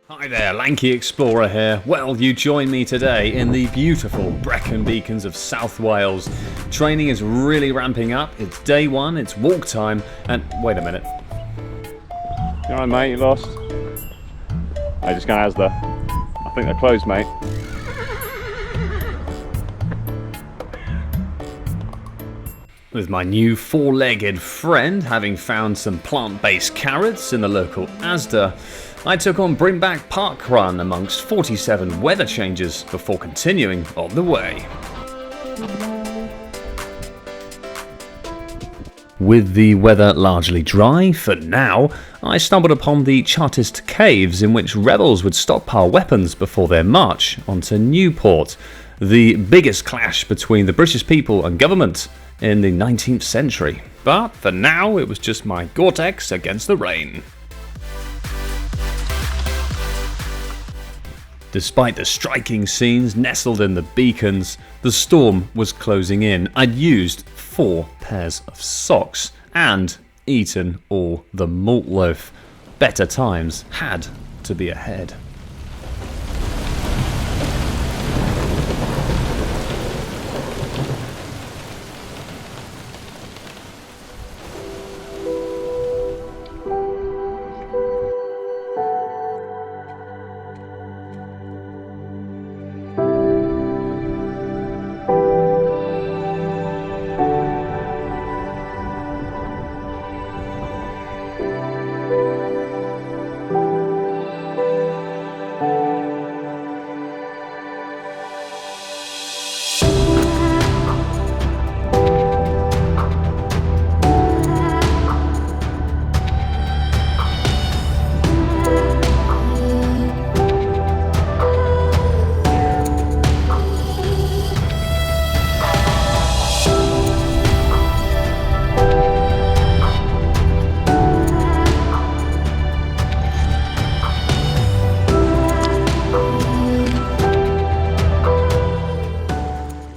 Hi there, Lanky Explorer here. Well, you join me today in the beautiful Brecon Beacons of South Wales. Training is really ramping up. It's day one, it's walk time, and wait a minute. You alright, mate? You lost? I just gone Asda. I think they're closed, mate. With my new four-legged friend having found some plant-based carrots in the local Asda, I took on Bring Back Park Run amongst 47 weather changes before continuing on the way. With the weather largely dry for now, I stumbled upon the Chartist caves in which rebels would stockpile weapons before their march onto Newport, the biggest clash between the British people and government in the 19th century. But for now, it was just my Gore-Tex against the rain. Despite the striking scenes nestled in the beacons, the storm was closing in. I'd used 4 pairs of socks and eaten all the malt loaf. Better times had to be ahead.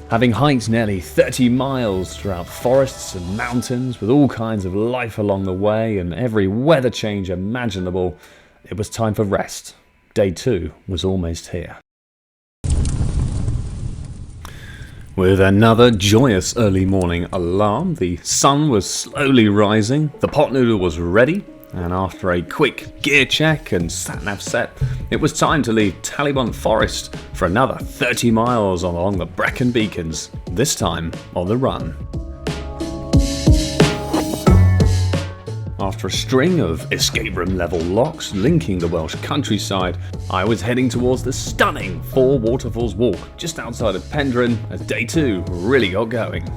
Having hiked nearly 30 miles throughout forests and mountains with all kinds of life along the way and every weather change imaginable, it was time for rest. Day 2 was almost here. With another joyous early morning alarm, the sun was slowly rising, the pot noodle was ready, and after a quick gear check and sat-nav set, it was time to leave Talibon Forest for another 30 miles along the Brecon Beacons, this time on the run. After a string of escape room level locks linking the Welsh countryside, I was heading towards the stunning Four Waterfalls Walk just outside of Pendrin as day 2 really got going.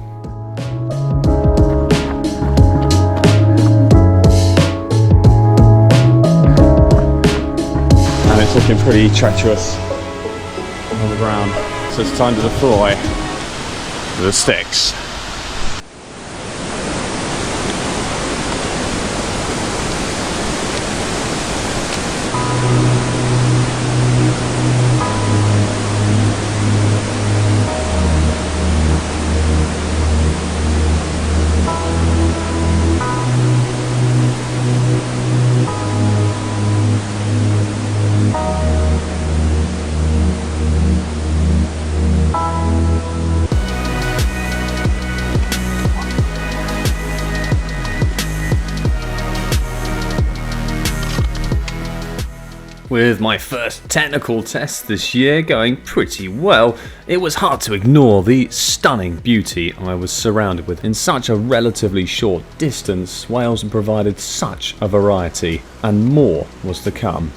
It's looking pretty treacherous on the ground, so it's time to deploy the sticks. With my first technical test this year going pretty well, it was hard to ignore the stunning beauty I was surrounded with. In such a relatively short distance, Wales provided such a variety, and more was to come.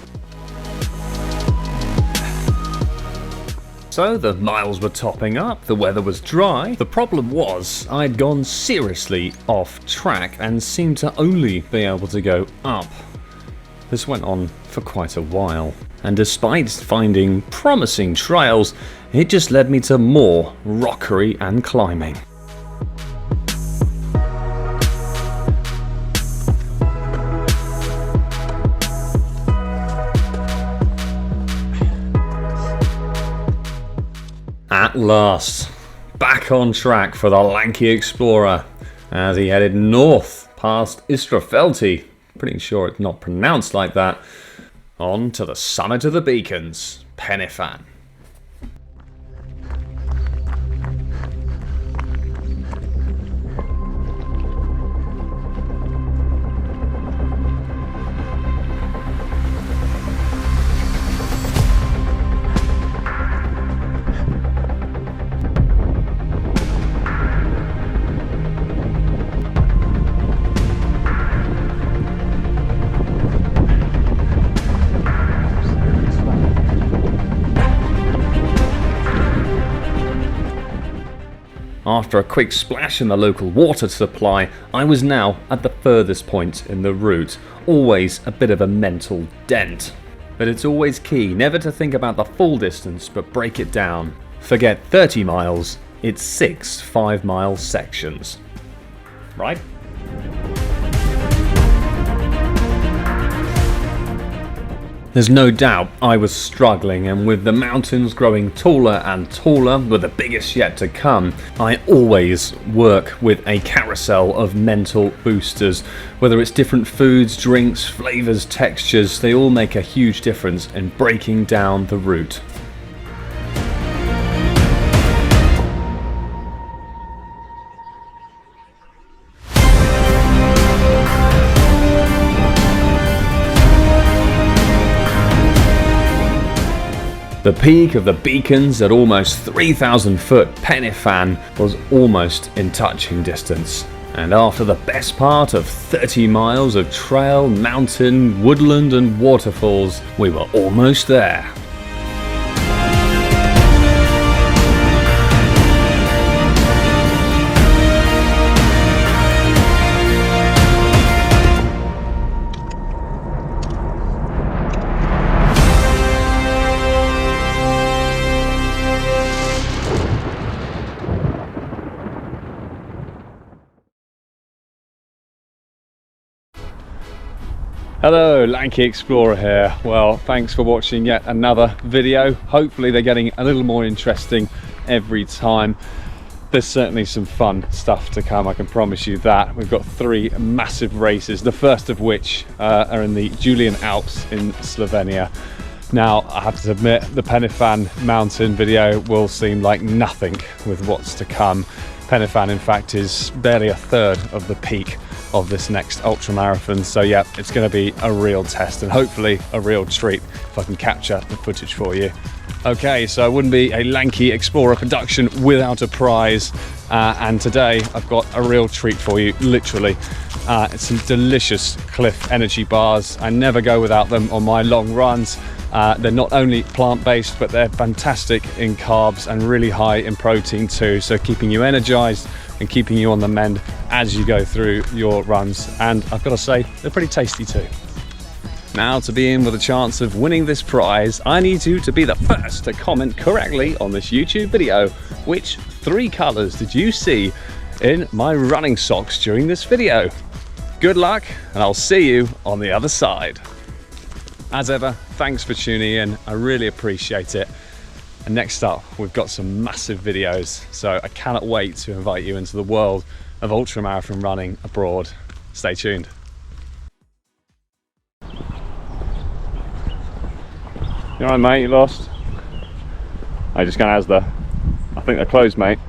So the miles were topping up, the weather was dry. The problem was I'd gone seriously off track and seemed to only be able to go up. This went on for quite a while, and despite finding promising trails, it just led me to more rockery and climbing. At last, back on track for the Lanky Explorer as he headed north past Istrafelti, pretty sure it's not pronounced like that, On to the summit of the Beacons, Penifan. After a quick splash in the local water supply, I was now at the furthest point in the route, always a bit of a mental dent. But it's always key never to think about the full distance but break it down. Forget 30 miles, it's 6 5-mile sections. Right? There's no doubt I was struggling, and with the mountains growing taller and taller, with the biggest yet to come, I always work with a carousel of mental boosters. Whether it's different foods, drinks, flavours, textures, they all make a huge difference in breaking down the route. The peak of the Beacons at almost 3,000 foot Penifan was almost in touching distance, and after the best part of 30 miles of trail, mountain, woodland and waterfalls, we were almost there. Hello, Lanky Explorer here. Well, thanks for watching yet another video. Hopefully they're getting a little more interesting every time. There's certainly some fun stuff to come, I can promise you that. We've got 3 massive races, the first of which are in the Julian Alps in Slovenia. Now, I have to admit, the Penifan mountain video will seem like nothing with what's to come. Penifan, in fact, is barely a third of the peak of this next ultramarathon, so yeah, it's going to be a real test and hopefully a real treat if I can capture the footage for you. Okay, so it wouldn't be a Lanky Explorer production without a prize, and today I've got a real treat for you, literally. It's some delicious Cliff energy bars. I never go without them on my long runs. They're not only plant-based, but they're fantastic in carbs and really high in protein too, so keeping you energized and keeping you on the mend as you go through your runs. And I've got to say, they're pretty tasty too. Now, to be in with a chance of winning this prize, I need you to be the first to comment correctly on this YouTube video. Which 3 colours did you see in my running socks during this video? Good luck, and I'll see you on the other side. As ever, thanks for tuning in, I really appreciate it. And next up, we've got some massive videos, so I cannot wait to invite you into the world of ultramarathon running abroad. Stay tuned. You alright, mate? You lost? I just gonna I think they're closed, mate.